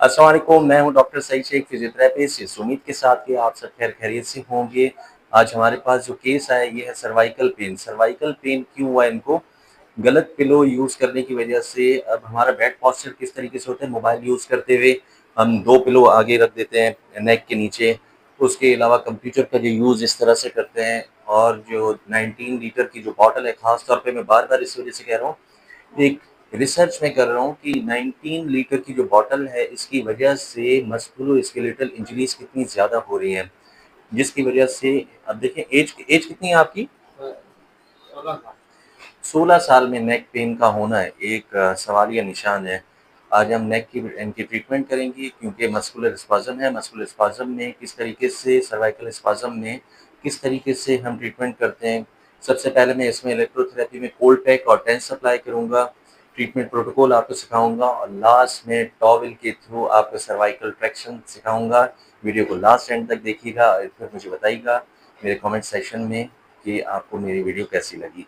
अस्सलाम वालेकुम, मैं हूं डॉक्टर सईद शेख, फिजियोथेरेपिस्ट। इस उम्मीद के साथ कि आप सब खैर खैरियत से होंगे। आज हमारे पास जो केस आया ये है सर्वाइकल पेन। सर्वाइकल पेन क्यों हुआ इनको? गलत पिलो यूज़ करने की वजह से अब हमारा बेड पोस्चर किस तरीके से होता है, मोबाइल यूज़ करते हुए हम 2 पिलो आगे रख देते हैं नेक के नीचे। उसके अलावा कंप्यूटर का जो यूज़ इस तरह से करते हैं, और जो 19 लीटर की जो बॉटल है, ख़ास तौर पे मैं बार-बार इस वजह से कह रहा हूँ, एक रिसर्च में कर रहा हूँ कि 19 लीटर की जो बॉटल है इसकी वजह से मस्कुलोस्केलेटल इंजरीज कितनी ज़्यादा हो रही हैं, जिसकी वजह से अब देखें एज एज कितनी है आपकी? 16 साल में नेक पेन का होना एक सवालिया निशान है। आज हम नेक की इनकी ट्रीटमेंट करेंगे क्योंकि मस्कुलर स्पाज़म है। मस्कुलर स्पाज़म में किस तरीके से, सर्वाइकल स्पाज़म में किस तरीके से हम ट्रीटमेंट करते हैं। सबसे पहले मैं इसमें इलेक्ट्रोथेरेपी में कोल्ड पैक और टेंस अप्लाई करूँगा। ट्रीटमेंट प्रोटोकॉल आपको सिखाऊँगा और लास्ट में टॉवल के थ्रू आपको सर्वाइकल ट्रैक्शन सिखाऊँगा। वीडियो को लास्ट एंड तक देखिएगा और फिर मुझे बताइएगा मेरे कमेंट सेक्शन में कि आपको मेरी वीडियो कैसी लगी।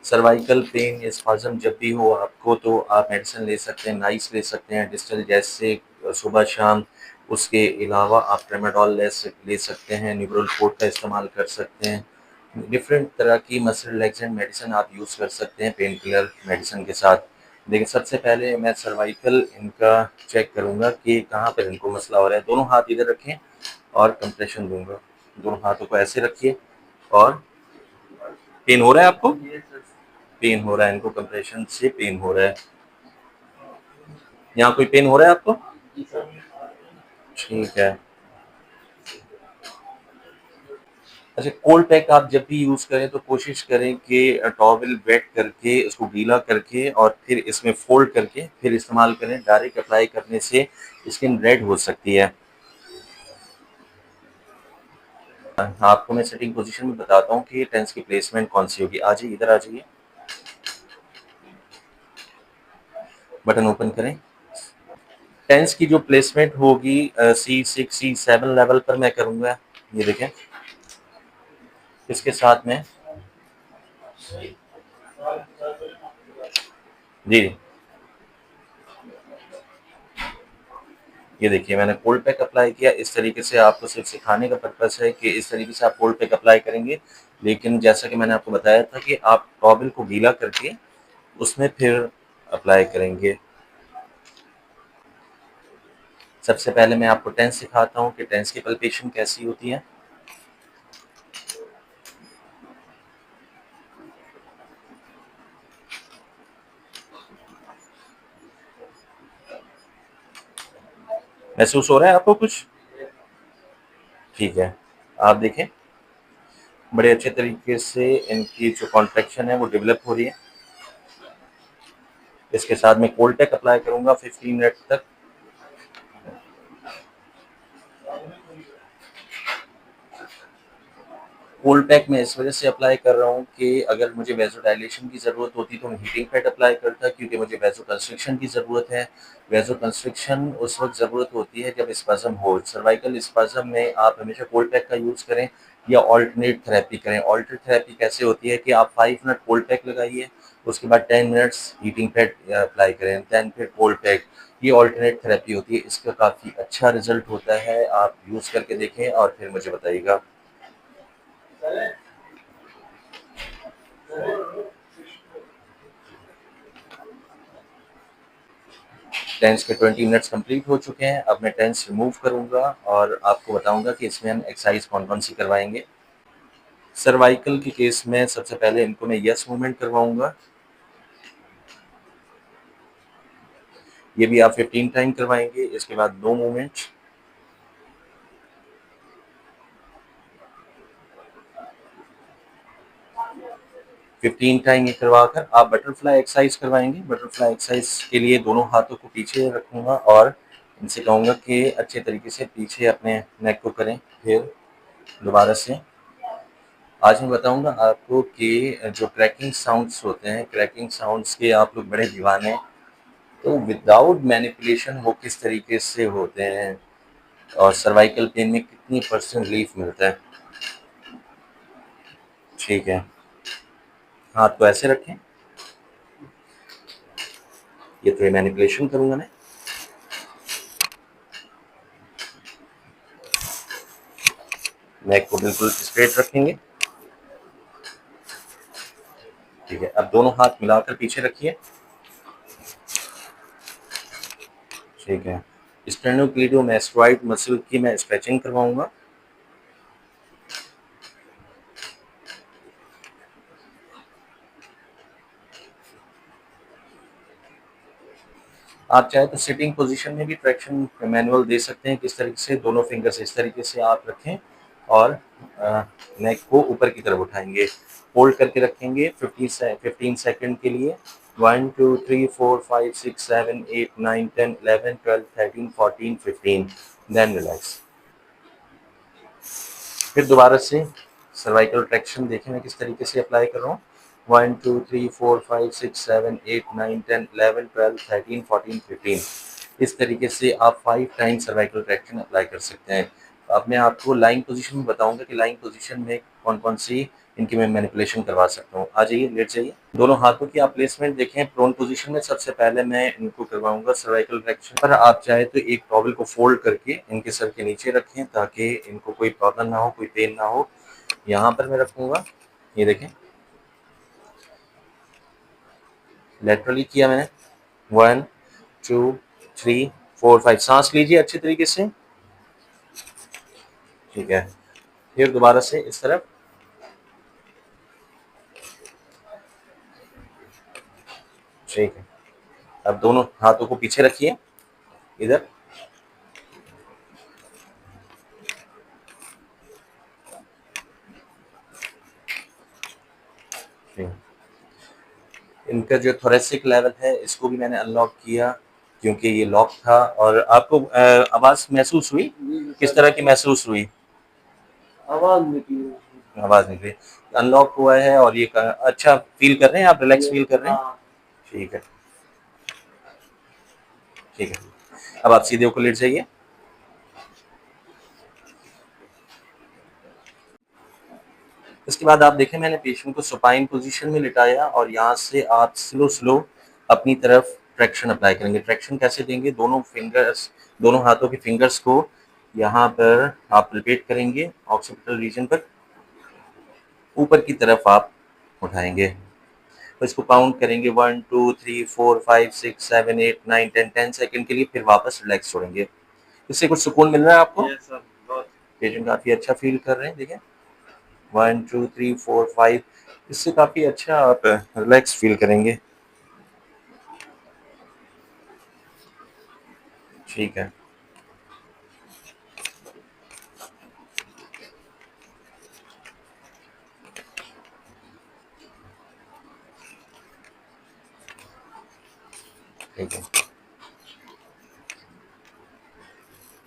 सर्वाइकल पेन या स्पाज़म जब भी हो आपको, तो आप मेडिसिन ले सकते हैं, नाइस ले सकते हैं, डिस्टल जैसे सुबह शाम। उसके अलावा आप ट्रेमाडोल ले सकते हैं, न्यूरोलकोड का इस्तेमाल कर सकते हैं। डिफरेंट तरह की मसल रिलैक्सेंट मेडिसिन आप यूज़ कर सकते हैं पेन किलर मेडिसिन के साथ। लेकिन सबसे पहले मैं सर्वाइकल इनका चेक करूँगा कि कहाँ पर इनको मसला हो रहा है। दोनों हाथ इधर रखें और कंप्रेशन दूँगा। दोनों हाथों को ऐसे रखिए। और पेन हो रहा है आपको? पेन हो रहा है, इनको कंप्रेशन से पेन हो रहा है। यहाँ कोई पेन हो रहा है आपको? ठीक है। अच्छा, कोल्ड पैक आप जब भी यूज़ करें तो कोशिश करें कि टॉवल वेट करके उसको गीला करके और फिर इसमें फ़ोल्ड करके फिर इस्तेमाल करें। डायरेक्ट अप्लाई करने से स्किन रेड हो सकती है। आपको मैं सिटिंग पोजीशन में बताता हूँ कि टेंस की प्लेसमेंट कौन-सी होगी। आ जाइए, इधर आ जाइए। बटन ओपन करें। टेंस की जो प्लेसमेंट होगी C6 C7 लेवल पर मैं करूँगा। ये देखें। इसके साथ में जी, ये देखिए मैंने कोल्ड पैक अप्लाई किया। इस तरीके से आपको सिर्फ सिखाने का पर्पस है कि इस तरीके से आप कोल्ड पैक अप्लाई करेंगे। लेकिन जैसा कि मैंने आपको बताया था कि आप टॉवल को गीला करके उसमें फिर अप्लाई करेंगे। सबसे पहले मैं आपको टेंस सिखाता हूँ कि टेंस की पल्पेशन कैसी होती है। महसूस हो रहा है आपको कुछ? ठीक है। आप देखें, बड़े अच्छे तरीके से इनकी जो कॉन्ट्रैक्शन है वो डेवलप हो रही है। इसके साथ मैं कोल्ड पैक अप्लाई करूँगा 15 मिनट तक। कोल्ड पैक मैं इस वजह से अप्लाई कर रहा हूँ कि अगर मुझे वैसोडाइलेशन की ज़रूरत होती तो मैं हीटिंग पैड अप्लाई करता, क्योंकि मुझे वैसोकंस्ट्रिक्शन की ज़रूरत है। वैसोकंस्ट्रिक्शन उस वक्त ज़रूरत होती है जब स्पाज़म हो। सर्वाइकल स्पाज़म में आप हमेशा कोल्ड पैक का यूज़ करें या ऑल्टरनेट थेरेपी करें। ऑल्टरनेट थेरेपी कैसे होती है कि आप 5 मिनट कोल्ड पैक लगाइए, उसके बाद 10 मिनट्स हीटिंग पैड अप्लाई करें, देन फिर कोल्ड पैक। ये ऑल्टरनेट थेरेपी होती है। इसका काफ़ी अच्छा रिजल्ट होता है। आप यूज़ करके देखें और फिर मुझे बताइएगा। टेंस के 20 मिनट्स कंप्लीट हो चुके हैं। अब मैं टेंस रिमूव करूँगा और आपको बताऊँगा कि इसमें हम एक्सरसाइज कौन-कौन सी करवाएँगे। सर्वाइकल के केस में सबसे पहले इनको मैं यस मूवमेंट करवाऊँगा। ये भी आप 15 टाइम करवाएँगे। इसके बाद नो मूवमेंट। 15 टाइम ये करवाकर आप बटरफ्लाई एक्सरसाइज करवाएँगे। बटरफ्लाई एक्सरसाइज के लिए दोनों हाथों को पीछे रखूँगा और इनसे कहूँगा कि अच्छे तरीके से पीछे अपने नेक को करें। फिर दोबारा से आज मैं बताऊँगा आपको कि जो क्रैकिंग साउंड्स होते हैं, क्रैकिंग साउंड्स के आप लोग बड़े दीवाने हैं। तो विदाउट मैनिपुलेशन वो किस तरीके से होते हैं और सर्वाइकल पेन में कितनी परसेंट रिलीफ मिलता है। ठीक है। हाथ को ऐसे रखें। ये तो मैनिपुलेशन करूँगा मैं। नेक को बिल्कुल स्ट्रेट रखेंगे। ठीक है, अब दोनों हाथ मिलाकर पीछे रखिए। ठीक है, स्टेर्नोक्लेडोमास्टोइड मसल की मैं स्ट्रेचिंग करवाऊंगा। आप चाहे तो सिटिंग पोजीशन में भी ट्रैक्शन मैनुअल दे सकते हैं। किस तरीके से दोनों फिंगर्स इस तरीके से आप रखें और नेक को ऊपर की तरफ उठाएंगे, होल्ड करके रखेंगे 15 सेकंड के लिए। 1 2 3 4 5 6 7 8 9 10 11 12 13 14 15, देन रिलैक्स। फिर दोबारा से सर्वाइकल ट्रैक्शन देखें मैं किस तरीके से अप्लाई कर रहा हूँ। 1 2 3 4 5 6 7 8 9 10 11 12 13 14 15, इस तरीके से आप 5 टाइम सर्वाइकल ट्रैक्शन अप्लाई कर सकते हैं। अब मैं आपको लाइंग पोजीशन में बताऊंगा कि लाइंग पोजीशन में कौन कौन सी इनकी मैं मैनिपुलेशन करवा सकता हूँ। आ जाइए, लेट जाइए। दोनों हाथों की आप प्लेसमेंट देखें। प्रोन पोजीशन में सबसे पहले मैं इनको करवाऊंगा सर्वाइकल ट्रैक्शन पर। आप चाहे तो एक टॉवल को फोल्ड करके इनके सर के नीचे रखें ताकि इनको कोई प्रॉब्लम ना हो, कोई पेन ना हो। यहाँ पर मैं रखूंगा, ये देखें, लेटरली किया मैंने। 1 2 3 4 5, सांस लीजिए अच्छे तरीके से। ठीक है, फिर दोबारा से इस तरफ। ठीक है, अब दोनों हाथों को पीछे रखिए इधर। इनका जो थोरेसिक लेवल है इसको भी मैंने अनलॉक किया क्योंकि ये लॉक था। और आपको आवाज महसूस हुई? किस तरह की महसूस हुई? आवाज निकली, अनलॉक हुआ है। और ये अच्छा फील कर रहे हैं आप? रिलैक्स फील कर रहे हैं? ठीक है, ठीक है। अब आप सीधे होकर लेट जाइए। इसके बाद आप देखें मैंने पेशेंट को सुपाइन पोजीशन में लिटाया और यहाँ से आप स्लो स्लो अपनी तरफ ट्रैक्शन अप्लाई करेंगे। ट्रैक्शन कैसे देंगे? दोनों फिंगर्स, दोनों हाथों के फिंगर्स को यहाँ पर आप रिपीट करेंगे, ऑक्सीपिटल रीजन पर ऊपर की तरफ आप उठाएंगे। तो इसको काउंट करेंगे 1 2 3 4 5 6 7 8 9 10, 10 सेकंड के लिए, फिर वापस रिलैक्स छोड़ेंगे। इससे कुछ सुकून मिल रहा है आपको? पेशेंट काफी अच्छा फील कर रहे हैं। देखिए 1 2 3 4 5, इससे काफी अच्छा आप रिलैक्स फील करेंगे। ठीक है, ठीक है।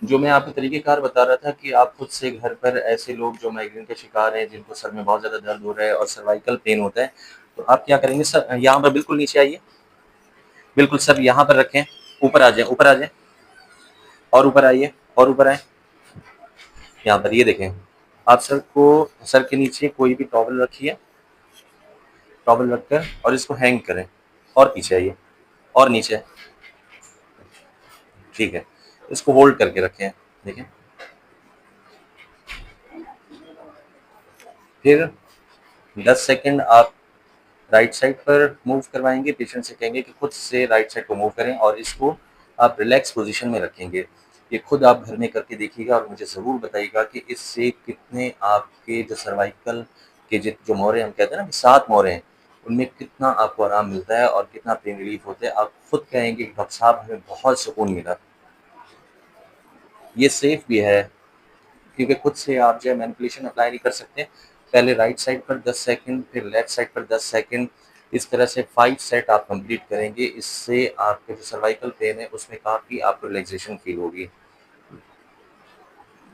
जो मैं आपको तरीकेकार बता रहा था कि आप खुद से घर पर ऐसे लोग जो माइग्रेन के शिकार हैं, जिनको सर में बहुत ज़्यादा दर्द हो रहा है और सर्वाइकल पेन होता है, तो आप क्या करेंगे? सर यहाँ पर बिल्कुल नीचे आइए, बिल्कुल सर यहाँ पर रखें, ऊपर आ जाए, ऊपर आ जाए, और ऊपर आइए, और ऊपर आए। यहाँ पर ये देखें, आप सर को, सर के नीचे कोई भी टॉवल रखिए, टॉवल रखकर और इसको हैंग करें और पीछे आइए और नीचे। ठीक है, इसको होल्ड करके रखें। देखें, फिर 10 सेकंड आप राइट साइड पर मूव करवाएंगे। पेशेंट से कहेंगे कि खुद से राइट साइड को मूव करें और इसको आप रिलैक्स पोजीशन में रखेंगे। ये खुद आप घर में करके देखिएगा और मुझे ज़रूर बताइएगा कि इससे कितने आपके जो सर्वाइकल के जो मोरे हम कहते हैं ना कि 7 मोरे हैं, उनमें कितना आपको आराम मिलता है और कितना पेन रिलीफ होता है। आप खुद कहेंगे कि डॉक्टर साहब हमें बहुत सुकून मिला। ये सेफ भी है क्योंकि खुद से आप जो है मैनिपुलेशन अप्लाई नहीं कर सकते। पहले राइट साइड पर 10 सेकंड, फिर लेफ्ट साइड पर 10 सेकंड, इस तरह से 5 सेट आप कंप्लीट करेंगे। इससे आपके जो सर्वाइकल पेन है उसमें काफ़ी आपको रिलैक्सेशन फील होगी।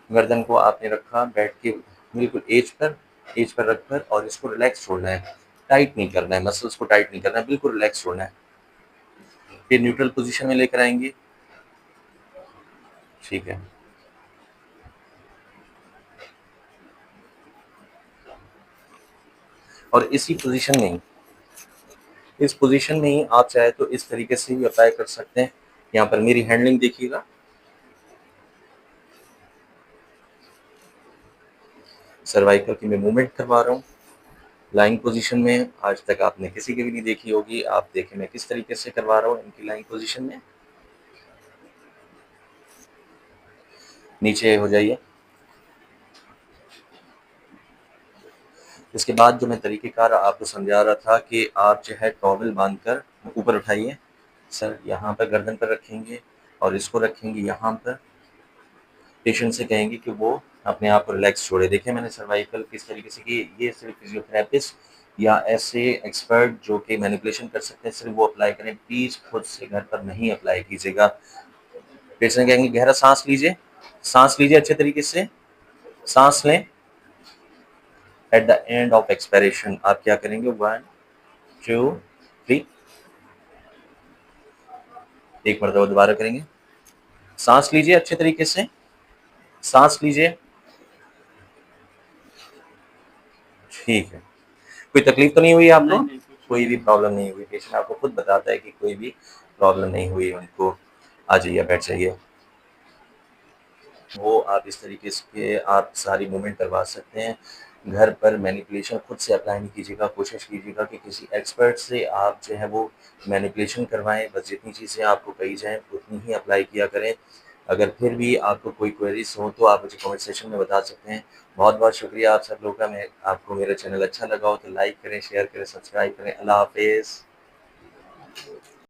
गर्दन को आपने रखा बैठ के बिल्कुल एज पर रखकर और इसको रिलैक्स छोड़ना है, टाइट नहीं करना है, मसल्स को टाइट नहीं करना है, बिल्कुल रिलैक्स छोड़ना है। फिर न्यूट्रल पोजीशन में लेकर आएंगे। ठीक है, और इसी पोजीशन में ही, इस पोजीशन में ही आप चाहे तो इस तरीके से भी अप्लाई कर सकते हैं। यहाँ पर मेरी हैंडलिंग देखिएगा। सर्वाइकल की मैं मूवमेंट करवा रहा हूँ लाइंग पोजीशन में। आज तक आपने किसी की भी नहीं देखी होगी, आप देखें मैं किस तरीके से करवा रहा हूँ इनकी लाइंग पोजीशन में। नीचे हो जाइए। इसके बाद जो मैं तरीक़ेकार आपको समझा रहा था कि आप जो है टॉवल बांधकर ऊपर उठाइए, सर यहाँ पर गर्दन पर रखेंगे और इसको रखेंगे यहाँ पर। पेशेंट से कहेंगे कि वो अपने आप को रिलैक्स छोड़े। देखिए मैंने सर्वाइकल किस तरीके से की, ये सिर्फ फिजियोथेरेपिस्ट या ऐसे एक्सपर्ट जो कि मैनिपुलेशन कर सकते हैं सिर्फ वो अप्लाई करें, प्लीज़ खुद से घर पर नहीं अप्लाई कीजिएगा। पेशेंट कहेंगे गहरा सांस लीजिए, सांस लीजिए अच्छे तरीके से, सांस लें। At the end of expiration आप क्या करेंगे, 1 2 3, एक मरतबा दोबारा करेंगे। सांस लीजिए अच्छे तरीके से, सांस लीजिए। ठीक है, कोई तकलीफ तो नहीं हुई आपको? कोई भी प्रॉब्लम नहीं हुई? पेशेंट आपको खुद बताता है कि कोई भी प्रॉब्लम नहीं हुई उनको। आ जाइए, बैठ जाइए। वो आप इस तरीके से आप सारी मूवमेंट करवा सकते हैं। घर पर मैनिपुलेशन खुद से अप्लाई नहीं कीजिएगा, कोशिश कीजिएगा कि किसी एक्सपर्ट से आप जो है वो मैनिपुलेशन करवाएँ। बस जितनी चीज़ें आपको कही जाएँ उतनी ही अप्लाई किया करें। अगर फिर भी आपको कोई क्वेरीज़ हो तो आप मुझे कमेंट सेक्शन में बता सकते हैं। बहुत-बहुत शुक्रिया आप सब लोगों का। मैं आपको मेरा चैनल अच्छा लगा हो तो लाइक करें, शेयर करें, सब्सक्राइब करें। अल्लाह हाफ़िज़।